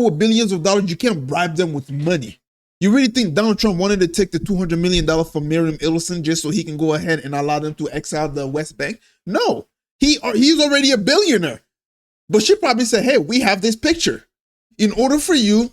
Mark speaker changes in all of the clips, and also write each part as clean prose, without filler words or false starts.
Speaker 1: with billions of dollars, you can't bribe them with money. You really think Donald Trump wanted to take the $200 million from Miriam Ellison just so he can go ahead and allow them to exile the West Bank? No, he's already a billionaire. But she probably said, hey, we have this picture. In order for you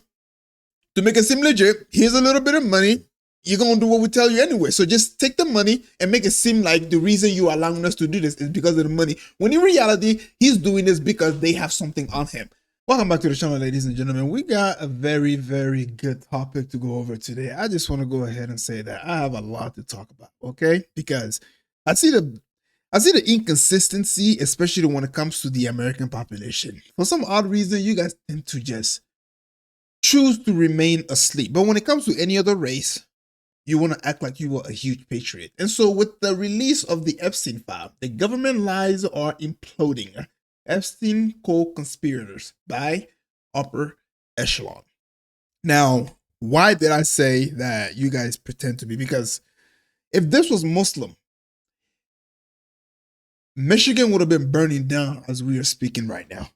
Speaker 1: to make it seem legit, here's a little bit of money. You're going to do what we tell you anyway. So just take the money and make it seem like the reason you're allowing us to do this is because of the money. When in reality, he's doing this because they have something on him. Welcome back to the channel, ladies and gentlemen. We got a very, very good topic to go over today. I just want to go ahead and say that I have a lot to talk about, okay? Because I see the inconsistency, especially when it comes to the American population. For some odd reason, you guys tend to just choose to remain asleep. But when it comes to any other race, you want to act like you were a huge patriot. And so with the release of the Epstein file, the government lies are imploding. Epstein co-conspirators by upper echelon. Now, why did I say that you guys pretend to be? Because if this was Muslim, Michigan would have been burning down as we are speaking right now.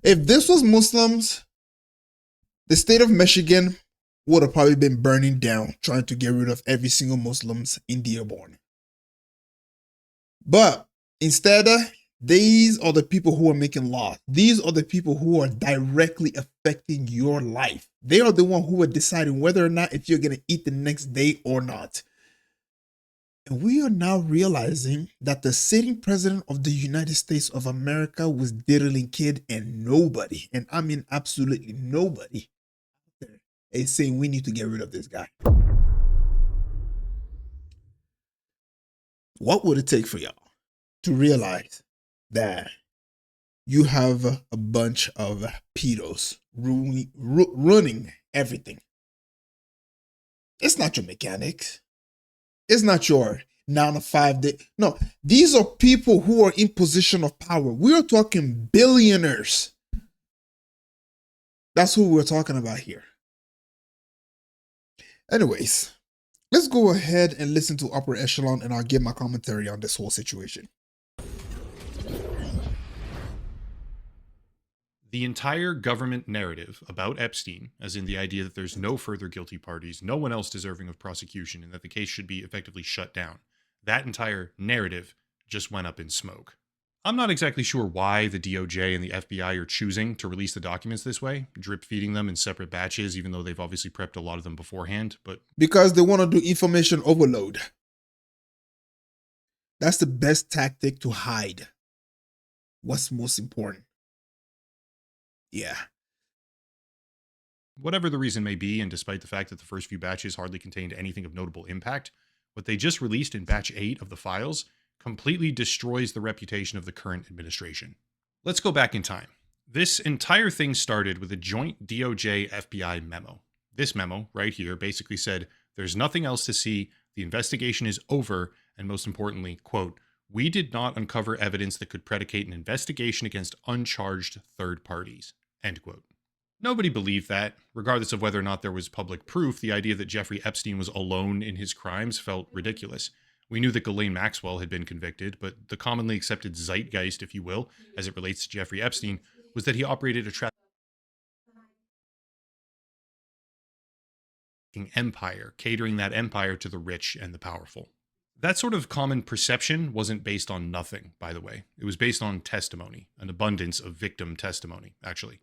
Speaker 1: If this was Muslims, the state of Michigan would have probably been burning down, trying to get rid of every single Muslims in Dearborn. But instead, these are the people who are making laws. These are the people who are directly affecting your life. They are the one who are deciding whether or not if you're going to eat the next day or not. And we are now realizing that the sitting president of the United States of America was diddling kid, and nobody, and I mean absolutely nobody, is saying we need to get rid of this guy. What would it take for y'all to realize that you have a bunch of pedos running everything? It's not your mechanics. It's not your 9 to 5 day. No, these are people who are in position of power. We are talking billionaires. That's who we're talking about here. Anyways, let's go ahead and listen to upper echelon and I'll give my commentary on this whole situation.
Speaker 2: The entire government narrative about Epstein, as in the idea that there's no further guilty parties, no one else deserving of prosecution, and that the case should be effectively shut down, that entire narrative just went up in smoke. I'm not exactly sure why the DOJ and the FBI are choosing to release the documents this way, drip feeding them in separate batches, even though they've obviously prepped a lot of them beforehand, but...
Speaker 1: Because they want to do information overload. That's the best tactic to hide what's most important. Yeah.
Speaker 2: Whatever the reason may be, and despite the fact that the first few batches hardly contained anything of notable impact, what they just released in batch 8 of the files completely destroys the reputation of the current administration. Let's go back in time. This entire thing started with a joint DOJ-FBI memo. This memo, right here, basically said, there's nothing else to see, the investigation is over, and most importantly, quote, we did not uncover evidence that could predicate an investigation against uncharged third parties, end quote. Nobody believed that. Regardless of whether or not there was public proof, the idea that Jeffrey Epstein was alone in his crimes felt ridiculous. We knew that Ghislaine Maxwell had been convicted, but the commonly accepted zeitgeist, if you will, as it relates to Jeffrey Epstein, was that he operated a trafficking empire, catering that empire to the rich and the powerful. That sort of common perception wasn't based on nothing, by the way. It was based on testimony, an abundance of victim testimony, actually.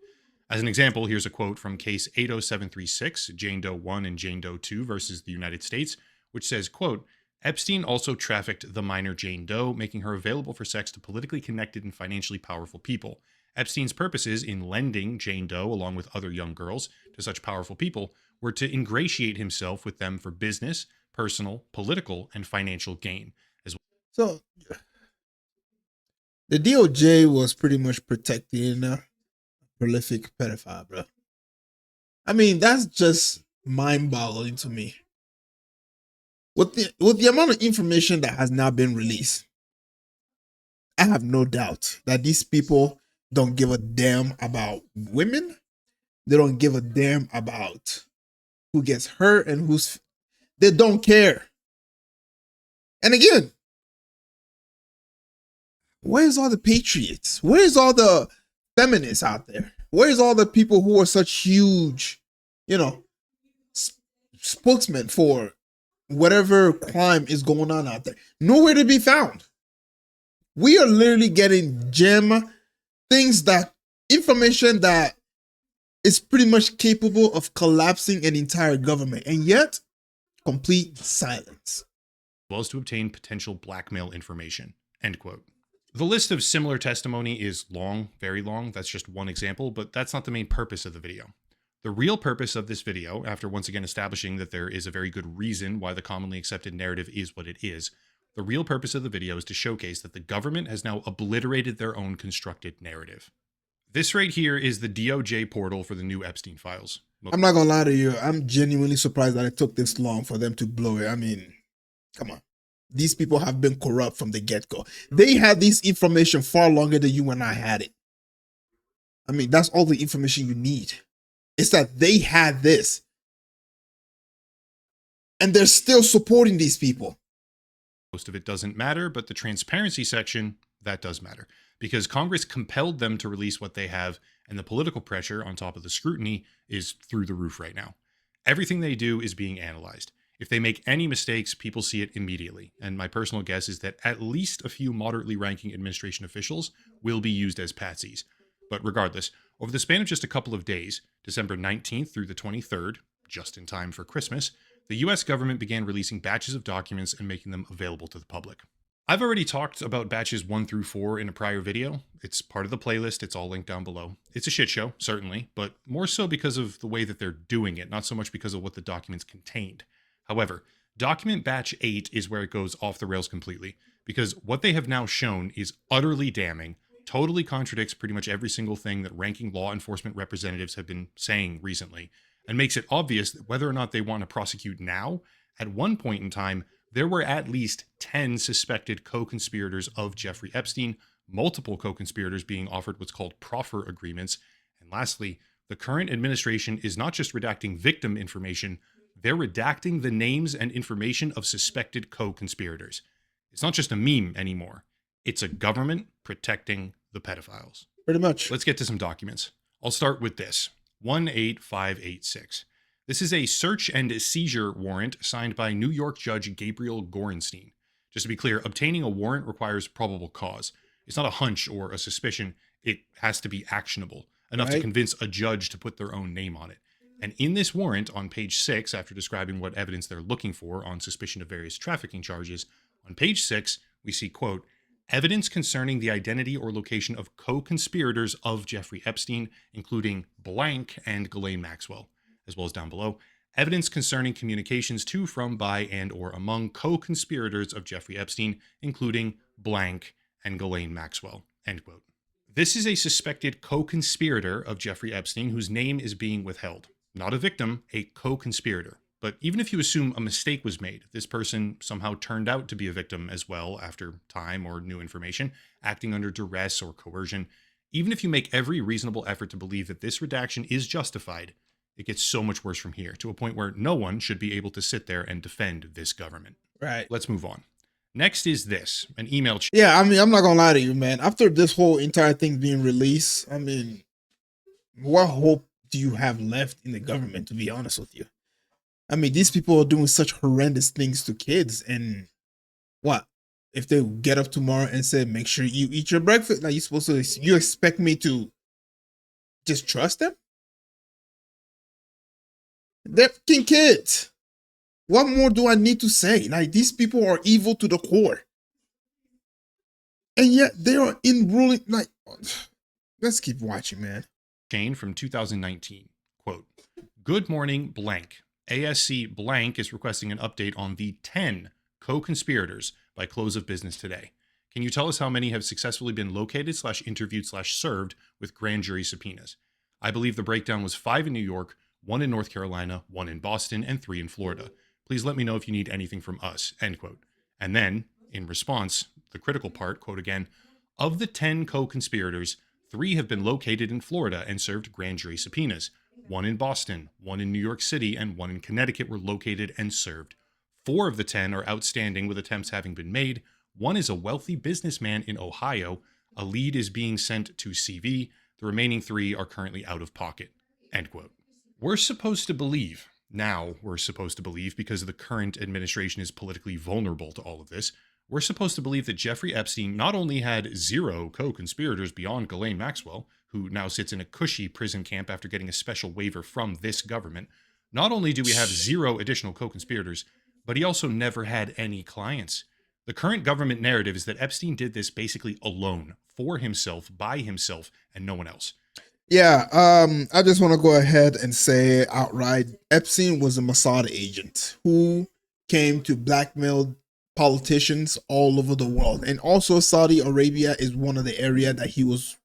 Speaker 2: As an example, here's a quote from case 80736, Jane Doe 1 and Jane Doe 2 versus the United States, which says, quote, Epstein also trafficked the minor Jane Doe, making her available for sex to politically connected and financially powerful people. Epstein's purposes in lending Jane Doe, along with other young girls, to such powerful people were to ingratiate himself with them for business, personal, political, and financial gain.
Speaker 1: So, the DOJ was pretty much protecting a prolific pedophile, bro. I mean, that's just mind-boggling to me. With the amount of information that has now been released, I have no doubt that these people don't give a damn about women. They don't give a damn about who gets hurt and who's... They don't care. And again, Where's all the patriots? Where's all the feminists out there? Where's all the people who are such huge, you know, spokesmen for whatever crime is going on out there? Nowhere to be found. We are literally getting information that is pretty much capable of collapsing an entire government, and yet complete silence.
Speaker 2: As well as to obtain potential blackmail information, end quote. The list of similar testimony is long, very long. That's just one example, but that's not the main purpose of the video. The real purpose of this video, after once again establishing that there is a very good reason why the commonly accepted narrative is what it is, the real purpose of the video is to showcase that the government has now obliterated their own constructed narrative. This right here is the DOJ portal for the new Epstein files.
Speaker 1: I'm not gonna lie to you, I'm genuinely surprised that it took this long for them to blow it. I mean, come on. These people have been corrupt from the get-go. They had this information far longer than you and I had it. I mean, that's all the information you need. It's that they had this. And they're still supporting these people.
Speaker 2: Most of it doesn't matter, but the transparency section, that does matter. Because Congress compelled them to release what they have, and the political pressure on top of the scrutiny is through the roof right now. Everything they do is being analyzed. If they make any mistakes, people see it immediately. And my personal guess is that at least a few moderately ranking administration officials will be used as patsies. But regardless, over the span of just a couple of days, December 19th through the 23rd, just in time for Christmas, the US government began releasing batches of documents and making them available to the public. I've already talked about batches 1 through 4 in a prior video. It's part of the playlist. It's all linked down below. It's a shit show, certainly, but more so because of the way that they're doing it, not so much because of what the documents contained. However, document batch 8 is where it goes off the rails completely, because what they have now shown is utterly damning, totally contradicts pretty much every single thing that ranking law enforcement representatives have been saying recently, and makes it obvious that whether or not they want to prosecute now, at one point in time, there were at least 10 suspected co-conspirators of Jeffrey Epstein, multiple co-conspirators being offered what's called proffer agreements, and lastly, the current administration is not just redacting victim information, they're redacting the names and information of suspected co-conspirators. It's not just a meme anymore. It's a government protecting the pedophiles.
Speaker 1: Pretty much.
Speaker 2: Let's get to some documents. I'll start with this, 18586. This is a search and seizure warrant signed by New York Judge Gabriel Gorenstein. Just to be clear, obtaining a warrant requires probable cause. It's not a hunch or a suspicion. It has to be actionable, enough to convince a judge to put their own name on it. And in this warrant, on page 6, after describing what evidence they're looking for on suspicion of various trafficking charges, on page 6, we see, quote, evidence concerning the identity or location of co-conspirators of Jeffrey Epstein, including blank and Ghislaine Maxwell, as well as down below, evidence concerning communications to, from, by, and or among co-conspirators of Jeffrey Epstein, including blank and Ghislaine Maxwell, end quote. This is a suspected co-conspirator of Jeffrey Epstein whose name is being withheld. Not a victim, a co-conspirator. But even if you assume a mistake was made, this person somehow turned out to be a victim as well after time or new information, acting under duress or coercion, even if you make every reasonable effort to believe that this redaction is justified, it gets so much worse from here, to a point where no one should be able to sit there and defend this government.
Speaker 1: Right.
Speaker 2: Let's move on. Next is this, an email chain.
Speaker 1: Yeah, I mean, I'm not gonna lie to you, man. After this whole entire thing being released, I mean, what hope do you have left in the government, to be honest with you? I mean, these people are doing such horrendous things to kids, and what? If they get up tomorrow and say, make sure you eat your breakfast, like you expect me to just trust them? They're fucking kids. What more do I need to say? Like, these people are evil to the core. And yet they are in ruling, like, let's keep watching, man.
Speaker 2: Chain from 2019, quote, good morning, blank. ASC blank is requesting an update on the 10 co-conspirators by close of business today. Can you tell us how many have successfully been located / interviewed / served with grand jury subpoenas? I believe the breakdown was 5 in New York, 1 in North Carolina, 1 in Boston, and 3 in Florida. Please let me know if you need anything from us, end quote. And then, in response, the critical part, quote again, of the 10 co-conspirators, 3 have been located in Florida and served grand jury subpoenas. 1 in Boston, 1 in New York City, and 1 in Connecticut were located and served. 4 of the 10 are outstanding with attempts having been made. One is a wealthy businessman in Ohio. A lead is being sent to CV. The remaining 3 are currently out of pocket. End quote. We're supposed to believe, because the current administration is politically vulnerable to all of this, we're supposed to believe that Jeffrey Epstein not only had 0 co-conspirators beyond Ghislaine Maxwell, who now sits in a cushy prison camp after getting a special waiver from this government, not only do we have 0 additional co-conspirators, but he also never had any clients. The current government narrative is that Epstein did this basically alone, for himself, by himself, and no one else.
Speaker 1: Yeah, I just want to go ahead and say outright, Epstein was a Mossad agent who came to blackmail politicians all over the world. And also Saudi Arabia is one of the area that he was,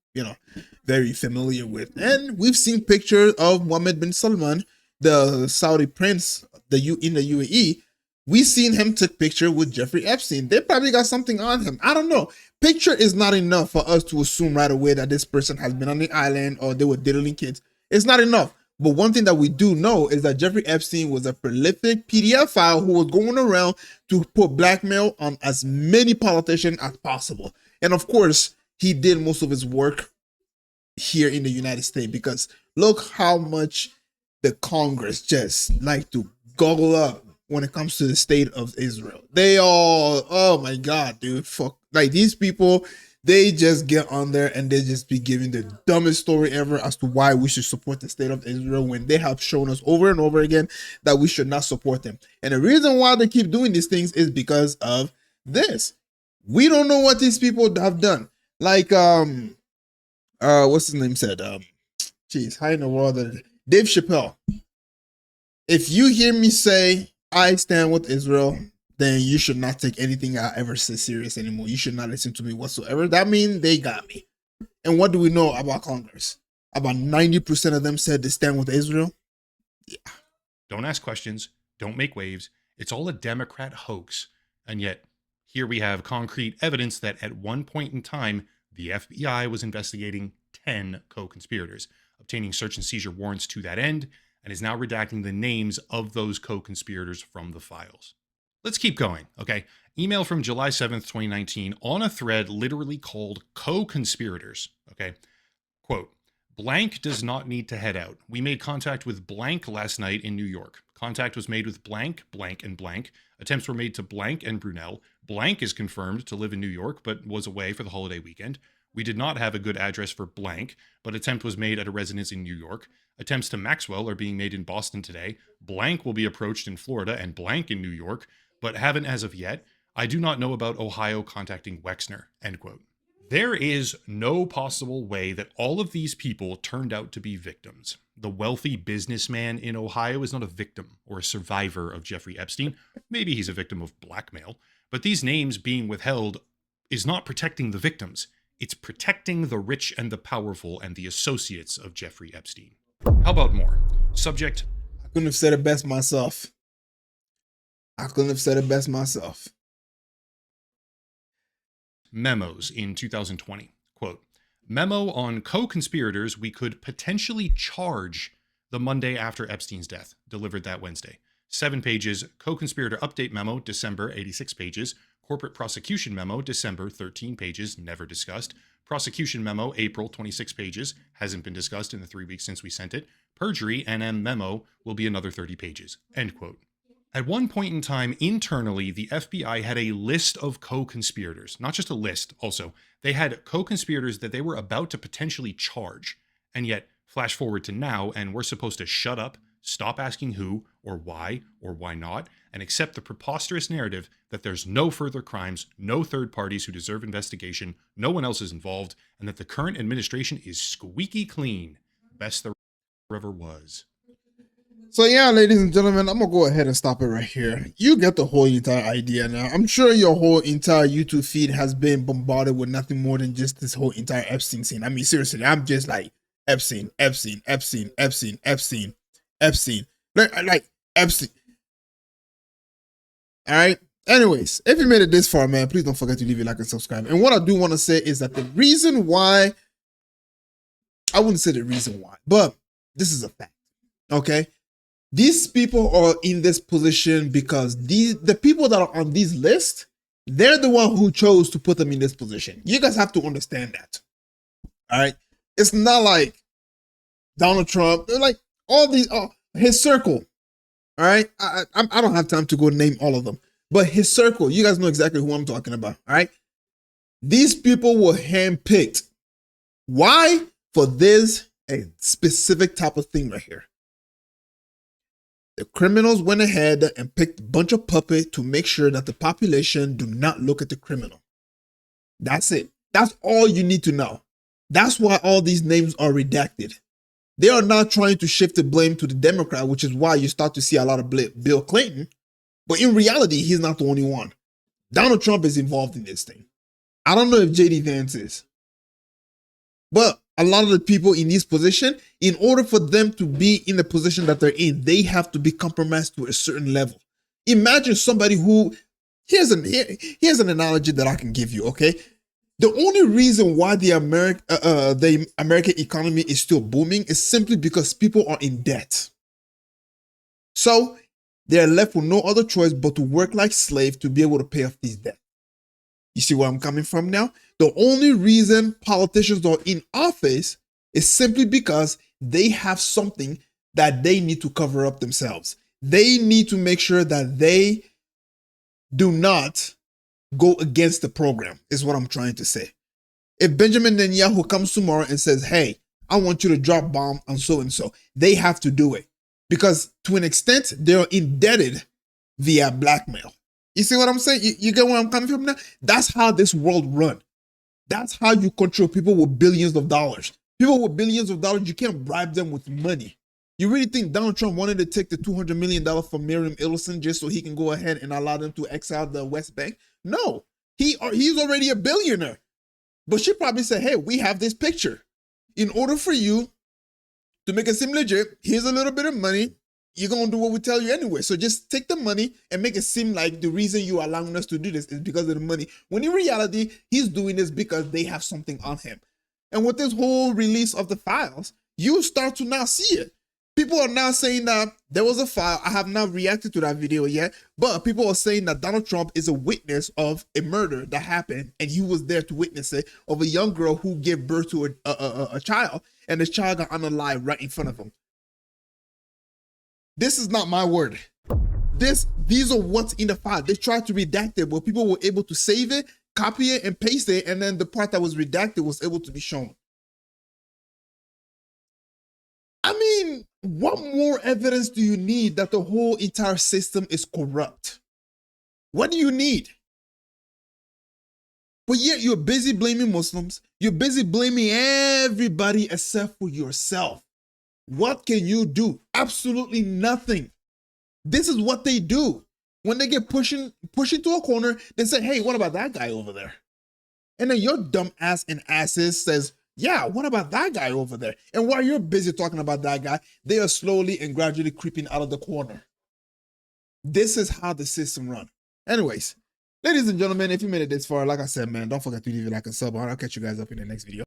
Speaker 1: very familiar with. And we've seen pictures of Mohammed bin Salman, the Saudi prince, in the UAE. We've seen him take picture with Jeffrey Epstein. They probably got something on him. I don't know. Picture is not enough for us to assume right away that this person has been on the island or they were diddling kids. It's not enough. But one thing that we do know is that Jeffrey Epstein was a prolific PDF file who was going around to put blackmail on as many politicians as possible. And of course, he did most of his work here in the United States, because look how much the Congress just like to goggle up when it comes to the state of Israel. They all, oh my God, dude, fuck. Like these people, they just get on there and they just be giving the dumbest story ever as to why we should support the state of Israel, when they have shown us over and over again that we should not support them. And the reason why they keep doing these things is because of this. We don't know what these people have done. Like, what's his name said? How in the world? Dave Chappelle. If you hear me say I stand with Israel, then you should not take anything I ever say serious anymore. You should not listen to me whatsoever. That means they got me. And what do we know about Congress? About 90% of them said they stand with Israel. Yeah.
Speaker 2: Don't ask questions. Don't make waves. It's all a Democrat hoax. And yet, here we have concrete evidence that at one point in time, the FBI was investigating 10 co-conspirators, obtaining search and seizure warrants to that end, and is now redacting the names of those co-conspirators from the files. Let's keep going, okay? Email from July 7th, 2019 on a thread literally called co-conspirators, okay? Quote, blank does not need to head out. We made contact with blank last night in New York. Contact was made with blank, blank, and blank. Attempts were made to blank and Brunel. Blank is confirmed to live in New York, but was away for the holiday weekend. We did not have a good address for blank, but attempt was made at a residence in New York. Attempts to Maxwell are being made in Boston today. Blank will be approached in Florida and blank in New York, but haven't as of yet. I do not know about Ohio contacting Wexner, end quote. There is no possible way that all of these people turned out to be victims. The wealthy businessman in Ohio is not a victim or a survivor of Jeffrey Epstein. Maybe he's a victim of blackmail, but these names being withheld is not protecting the victims. It's protecting the rich and the powerful and the associates of Jeffrey Epstein. How about more? Subject.
Speaker 1: I couldn't have said it best myself.
Speaker 2: Memos in 2020. Quote, memo on co-conspirators we could potentially charge the Monday after Epstein's death, delivered that Wednesday. 7 pages. Co-conspirator update memo, December, 86 pages. Corporate prosecution memo, December, 13 pages, never discussed. Prosecution memo, April, 26 pages, hasn't been discussed in the 3 weeks since we sent it. Perjury NM memo will be another 30 pages, end quote. At one point in time, internally, the FBI had a list of co-conspirators. Not just a list, also. They had co-conspirators that they were about to potentially charge. And yet, flash forward to now, and we're supposed to shut up, stop asking who, or why not, and accept the preposterous narrative that there's no further crimes, no third parties who deserve investigation, no one else is involved, and that the current administration is squeaky clean. Best there ever was.
Speaker 1: So yeah, ladies and gentlemen, I'm gonna go ahead and stop it right here. You get the whole entire idea now. I'm sure your whole entire YouTube feed has been bombarded with nothing more than just this whole entire Epstein scene. I mean, seriously, I'm just like Epstein. Like Epstein. All right. Anyways, if you made it this far, man, please don't forget to leave a like and subscribe. And what I do want to say is that the reason why, I wouldn't say the reason why, but this is a fact. Okay. These people are in this position because the people that are on these lists, They're the one who chose to put them in this position. You guys have to understand that. All right. It's not like Donald Trump. They're like all these, his circle. All right. I don't have time to go name all of them, but his circle, you guys know exactly who I'm talking about. All right. These people were handpicked. Why? For this a specific type of thing right here. The criminals went ahead and picked a bunch of puppets to make sure that the population do not look at the criminal. That's it. That's all you need to know. That's why all these names are redacted. They are not trying to shift the blame to the Democrat, which is why you start to see a lot of Bill Clinton. But in reality, he's not the only one. Donald Trump is involved in this thing. I don't know if JD Vance is. But a lot of the people in this position, in order for them to be in the position that they're in, they have to be compromised to a certain level. Imagine somebody who, here's an analogy that I can give you, okay? The only reason why the American economy is still booming is simply because people are in debt. So they're left with no other choice but to work like slaves to be able to pay off these debts. You see where I'm coming from now? The only reason politicians are in office is simply because they have something that they need to cover up themselves. They need to make sure that they do not go against the program, is what I'm trying to say. If Benjamin Netanyahu comes tomorrow and says, hey, I want you to drop bomb on so-and-so, they have to do it. Because to an extent, they're indebted via blackmail. You see what I'm saying? You get where I'm coming from now? That's how this world runs. That's how you control people with billions of dollars. People with billions of dollars, you can't bribe them with money. You really think Donald Trump wanted to take the $200 million from Miriam Ellison just so he can go ahead and allow them to exile the West Bank? No, he's already a billionaire. But she probably said, hey, we have this picture. In order for you to make it seem legit, here's a little bit of money. You're going to do what we tell you anyway. So just take the money and make it seem like the reason you're allowing us to do this is because of the money. When in reality, he's doing this because they have something on him. And with this whole release of the files, you start to now see it. People are now saying that there was a file. I have not reacted to that video yet, but people are saying that Donald Trump is a witness of a murder that happened, and he was there to witness it, of a young girl who gave birth to a child, and this child got unalive right in front of him. This is not my word. These are what's in the file. They tried to redact it, but people were able to save it, copy it, and paste it, and then the part that was redacted was able to be shown. I mean, what more evidence do you need that the whole entire system is corrupt? What do you need? But yet you're busy blaming Muslims. You're busy blaming everybody except for yourself. What can you do? Absolutely nothing. This is what they do. When they get pushed into a corner, they say, hey, what about that guy over there? And then your dumb ass and asses says, yeah, what about that guy over there? And while you're busy talking about that guy, they are slowly and gradually creeping out of the corner. This is how the system runs. Anyways, ladies and gentlemen, if you made it this far, like I said, man, don't forget to leave a like and sub. I'll catch you guys up in the next video.